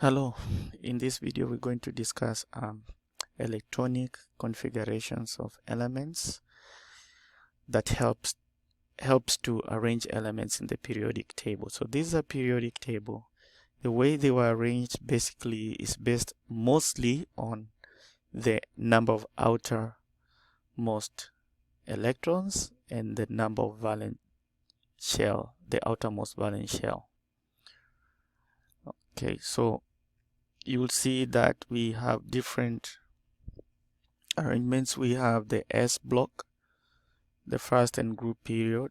Hello, in this video we're going to discuss electronic configurations of elements that helps to arrange elements in the periodic table. So this is a periodic table. The way they were arranged basically is based mostly on the number of outermost electrons and the number of valence shell, the outermost valence shell. Okay, so you will see that we have different arrangements. We have the S block, the first and group period,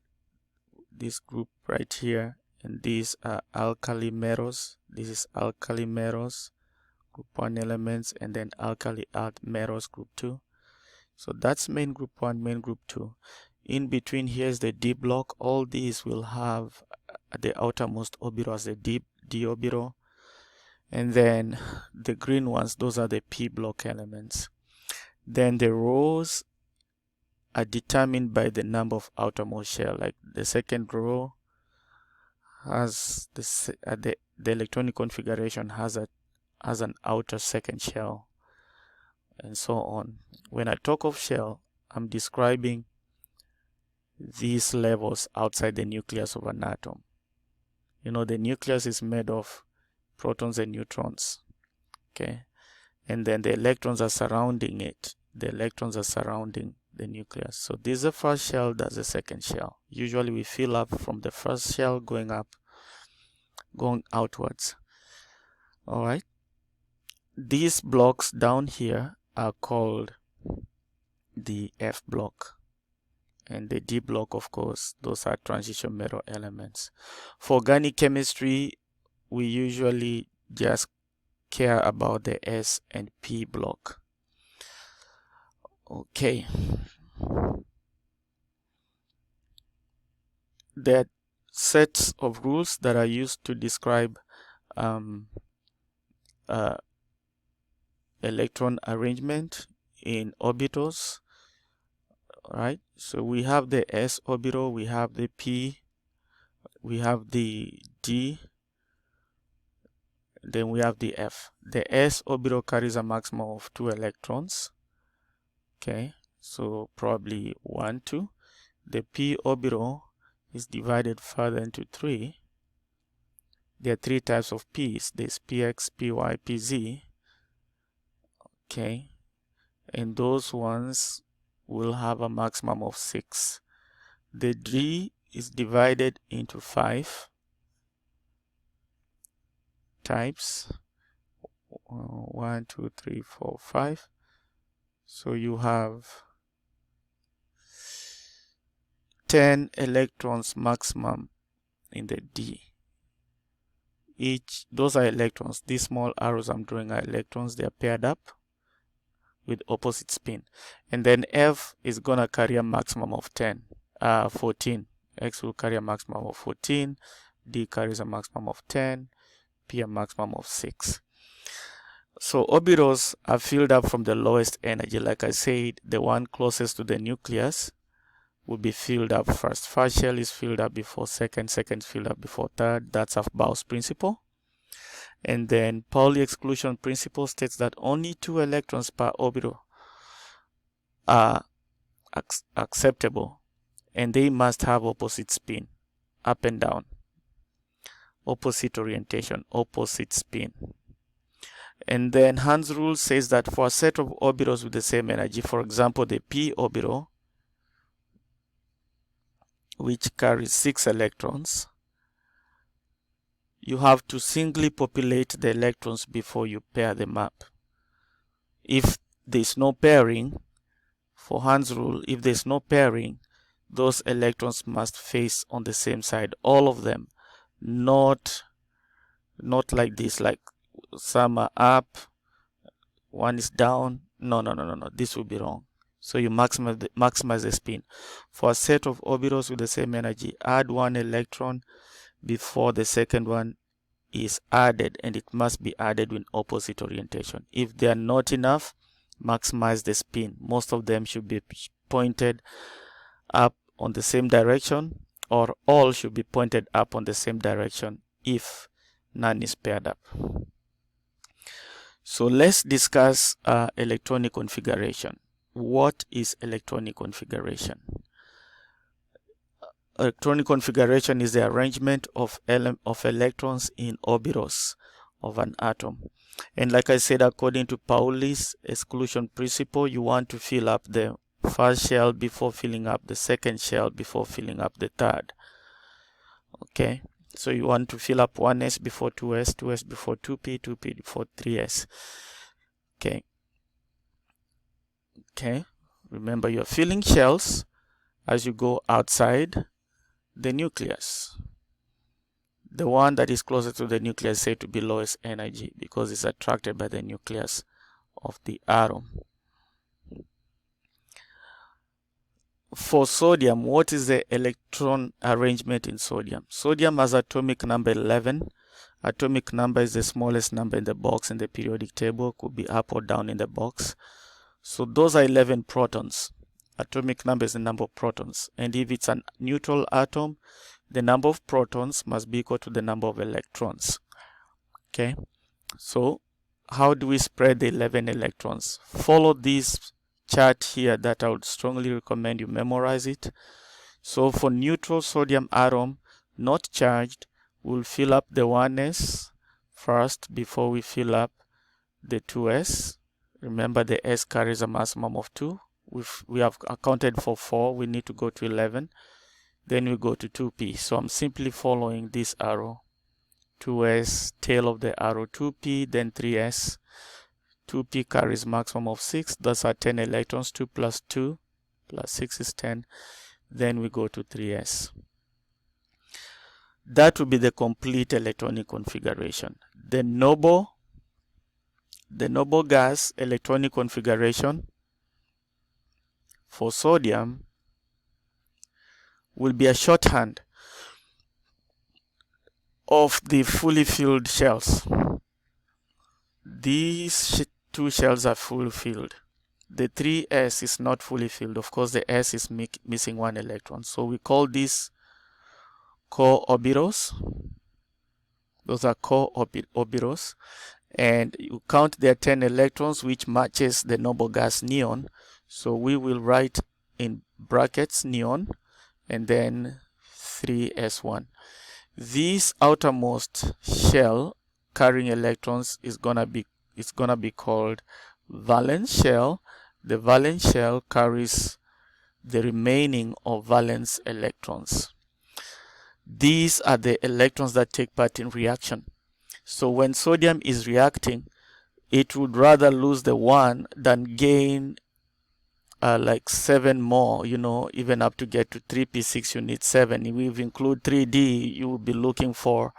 this group right here, and these are alkali metals. This is alkali metals, group 1 elements, and then alkali earth metals, group 2. So that's main group 1, main group 2. In between here is the D block. All these will have the outermost orbital as the D orbital. And then the green ones, those are the P block elements. Then the rows are determined by the number of outermost shell. Like the second row has the electronic configuration has an outer second shell, and so on. When I talk of shell, I'm describing these levels outside the nucleus of an atom. You know, the nucleus is made of protons and neutrons, okay, and then the electrons are surrounding it. The electrons are surrounding the nucleus. So this is the first shell, that's the second shell. Usually we fill up from the first shell going outwards. All right, these blocks down here are called the F block, and the D block, of course, those are transition metal elements. For organic chemistry, we usually just care about the S and P block. Okay, there are sets of rules that are used to describe electron arrangement in orbitals. Right, so we have the S orbital, we have the P, we have the D, then we have the F. The S orbital carries a maximum of 2 electrons. Okay, so probably 1, 2. The P orbital is divided further into 3. There are 3 types of P's. There's PX, PY, PZ. Okay, and those ones will have a maximum of 6. The D is divided into 5 types. 1, 2, 3, 4, 5. So you have 10 electrons maximum in the D. Those are electrons. These small arrows I'm drawing are electrons. They are paired up with opposite spin. And then F is gonna carry a maximum of 14. X will carry a maximum of 14. D carries a maximum of 10. P a maximum of 6. So orbitals are filled up from the lowest energy. Like I said, the one closest to the nucleus will be filled up first. First shell is filled up before second, second is filled up before third. That's Aufbau's principle. And then Pauli exclusion principle states that only 2 electrons per orbital are acceptable, and they must have opposite spin, up and down, opposite orientation, opposite spin. And then Hans' rule says that for a set of orbitals with the same energy, for example, the P orbital, which carries 6 electrons, you have to singly populate the electrons before you pair them up. If there's no pairing, for Hans' rule, if there's no pairing, those electrons must face on the same side, all of them, not like this, like some are up, one is down. No, this will be wrong. So you maximize the spin. For a set of orbitals with the same energy, add 1 electron before the second one is added, and it must be added with opposite orientation. If they are not enough, maximize the spin. Most of them should be pointed up on the same direction, or all should be pointed up on the same direction if none is paired up. So let's discuss electronic configuration. What is electronic configuration? Electronic configuration is the arrangement of electrons in orbitals of an atom. And like I said, according to Pauli's exclusion principle, you want to fill up the first shell before filling up the second shell before filling up the third. Okay, so you want to fill up 1s before 2s, 2s before 2p, 2p before 3s. Okay, remember you're filling shells as you go outside the nucleus. The one that is closer to the nucleus is said to be lowest energy because it's attracted by the nucleus of the atom. For sodium, what is the electron arrangement in sodium? Sodium has atomic number 11. Atomic number is the smallest number in the box in the periodic table, could be up or down in the box. So those are 11 protons. Atomic number is the number of protons. And if it's a neutral atom, the number of protons must be equal to the number of electrons. Okay, so how do we spread the 11 electrons? Follow this chart here that I would strongly recommend you memorize it. So for neutral sodium atom, not charged, we'll fill up the 1s first before we fill up the 2s. Remember the s carries a maximum of 2. We have accounted for 4, we need to go to 11. Then we go to 2p. So I'm simply following this arrow. 2s, tail of the arrow, 2p, then 3s. 2p carries maximum of 6. Those are 10 electrons. 2 plus 2 plus 6 is 10. Then we go to 3s. That will be the complete electronic configuration. The noble gas electronic configuration for sodium will be a shorthand of the fully filled shells. These two shells are fully filled. The 3s is not fully filled. Of course, the s is missing one electron. So we call these core orbitals. Those are core orbitals. And you count their 10 electrons, which matches the noble gas neon. So we will write in brackets neon and then 3s1. This outermost shell carrying electrons is gonna be called valence shell. The valence shell carries the remaining of valence electrons. These are the electrons that take part in reaction. So when sodium is reacting, it would rather lose the 1 than gain like 7 more, even up to get to 3p6 you need 7. If we include 3d, you will be looking for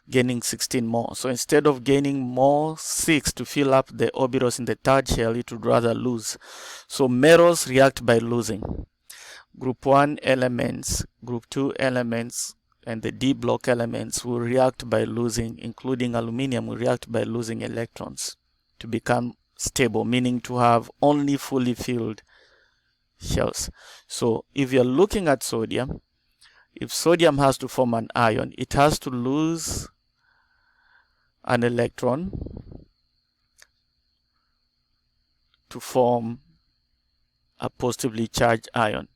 gaining 16 more. So instead of gaining more 6 to fill up the orbitals in the third shell, it would rather lose. So metals react by losing. Group 1 elements, group 2 elements, and the D block elements will react by losing, including aluminum, will react by losing electrons to become stable, meaning to have only fully filled shells. So if you're looking at sodium, if sodium has to form an ion, it has to lose an electron to form a positively charged ion.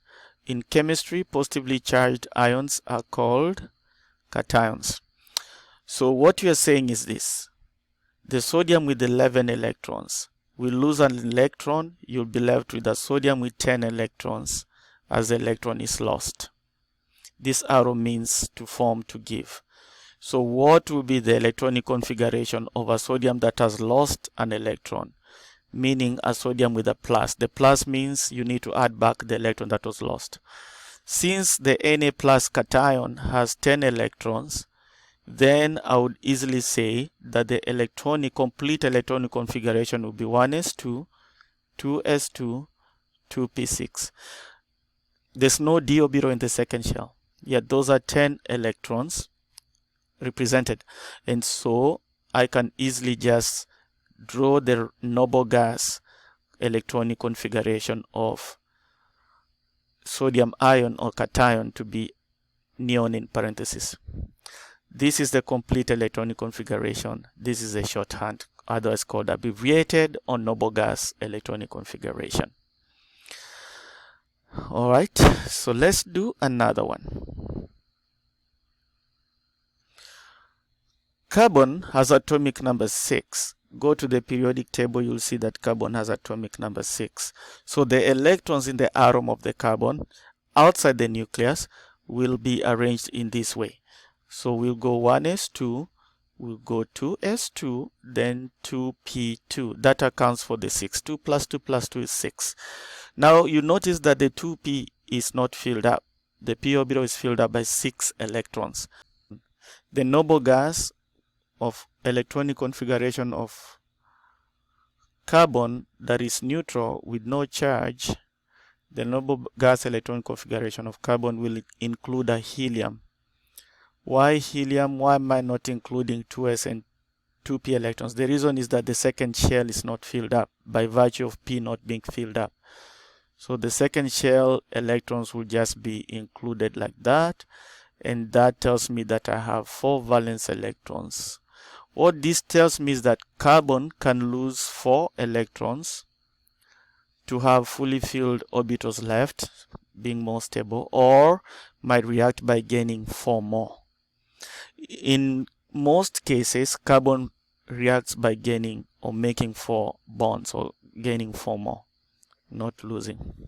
In chemistry, positively charged ions are called cations. So what you are saying is this: the sodium with 11 electrons will lose an electron. You'll be left with a sodium with 10 electrons as the electron is lost. This arrow means to form, to give. So what will be the electronic configuration of a sodium that has lost an electron? Meaning a sodium with a plus. The plus means you need to add back the electron that was lost. Since the Na plus cation has 10 electrons, then I would easily say that the complete electronic configuration will be 1s2, 2s2, 2p6. There's no d orbital in the second shell, yet those are 10 electrons represented. And so I can easily just draw the noble gas electronic configuration of sodium ion or cation to be neon in parentheses. This is the complete electronic configuration. This is a shorthand otherwise called abbreviated or noble gas electronic configuration. All right, so let's do another one. Carbon has atomic number 6. Go to the periodic table, you'll see that carbon has atomic number 6. So the electrons in the atom of the carbon outside the nucleus will be arranged in this way. So we'll go 1s2, we'll go 2s2, then 2p2. That accounts for the 6. 2 plus 2 plus 2 is 6. Now you notice that the 2p is not filled up. The p orbital is filled up by 6 electrons. The noble gas of electronic configuration of carbon that is neutral with no charge, the noble gas electronic configuration of carbon will include a helium. Why helium? Why am I not including 2s and 2p electrons? The reason is that the second shell is not filled up by virtue of p not being filled up. So the second shell electrons will just be included like that, and that tells me that I have 4 valence electrons. What this tells me is that carbon can lose 4 electrons to have fully filled orbitals left, being more stable, or might react by gaining 4 more. In most cases, carbon reacts by gaining or making 4 bonds or gaining 4 more, not losing.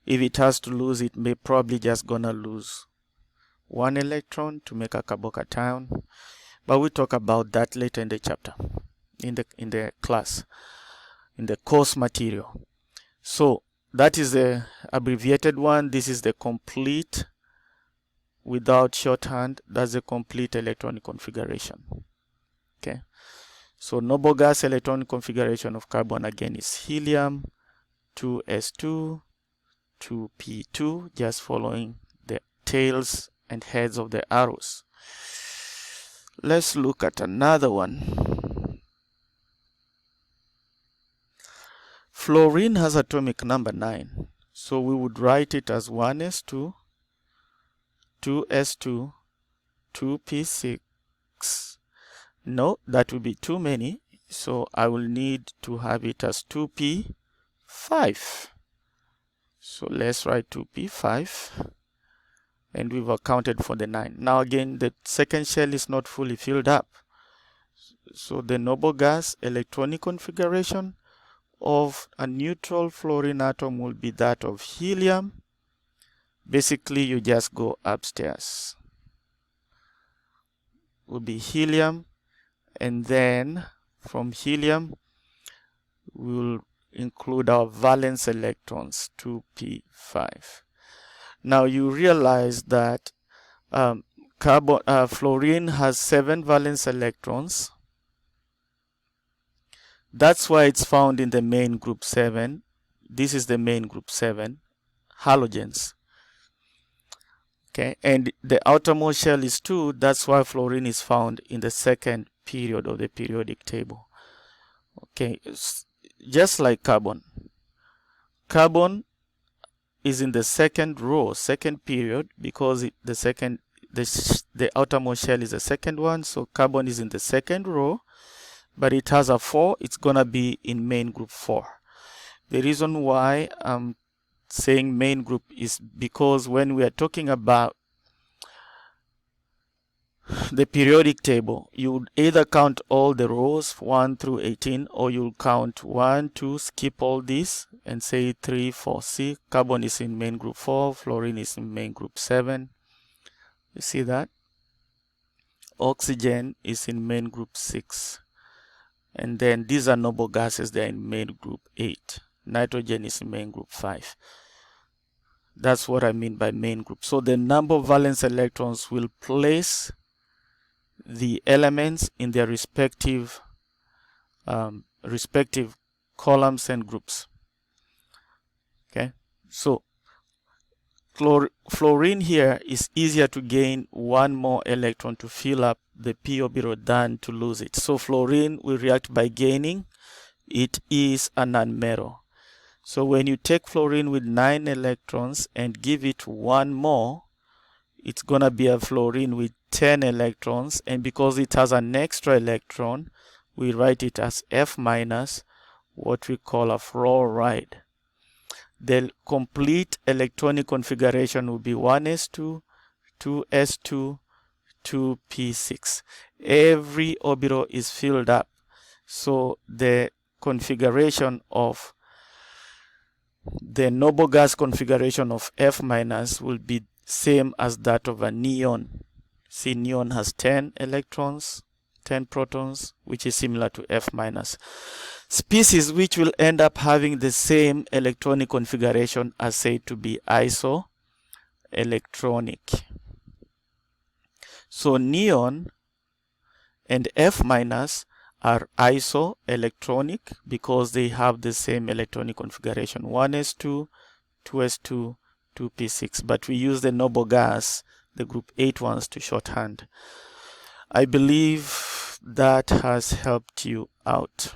If it has to lose, it may probably just gonna lose 1 electron to make a carbocation, but we'll talk about that later in the chapter, in the class, in the course material. So that is the abbreviated one. This is the complete without shorthand. That's the complete electronic configuration. Okay, so noble gas electronic configuration of carbon again is helium, 2s2, 2p2, just following the tails and heads of the arrows. Let's look at another one. Fluorine has atomic number 9. So we would write it as 1s2, 2s2, 2p6. No, that will be too many. So I will need to have it as 2p5. So let's write 2p5. And we've accounted for the 9. Now again, the second shell is not fully filled up. So the noble gas electronic configuration of a neutral fluorine atom will be that of helium. Basically, you just go upstairs. Will be helium, and then from helium, we'll include our valence electrons, 2p5. Now you realize that fluorine has 7 valence electrons. That's why it's found in the main group 7. This is the main group 7, halogens. Okay, and the outermost shell is 2. That's why fluorine is found in the second period of the periodic table. Okay, just like carbon. Carbon is in the second row, second period, because the outermost shell is the second one. So carbon is in the second row, but it has a 4. It's gonna be in main group 4. The reason why I'm saying main group is because when we are talking about the periodic table, you would either count all the rows 1 through 18, or you'll count 1, 2, skip all this and say 3, 4. See, carbon is in main group 4, fluorine is in main group 7. You see that? Oxygen is in main group 6. And then these are noble gases, they're in main group 8. Nitrogen is in main group 5. That's what I mean by main group. So the number of valence electrons will place the elements in their respective columns and groups. Okay, so fluorine here is easier to gain 1 more electron to fill up the p orbital than to lose it. So fluorine will react by gaining. It is a nonmetal. So when you take fluorine with 9 electrons and give it 1 more, it's gonna be a fluorine with 10 electrons, and because it has an extra electron, we write it as F minus what we call a fluoride. The complete electronic configuration will be 1s2, 2s2, 2p6. Every orbital is filled up, so the configuration of the noble gas configuration of F minus will be same as that of a neon. See, neon has 10 electrons, 10 protons, which is similar to F minus. Species which will end up having the same electronic configuration are said to be isoelectronic. So neon and F minus are isoelectronic because they have the same electronic configuration, 1s2, 2s2, 2p6, but we use the noble gas, the group 8 ones, to shorthand. I believe that has helped you out.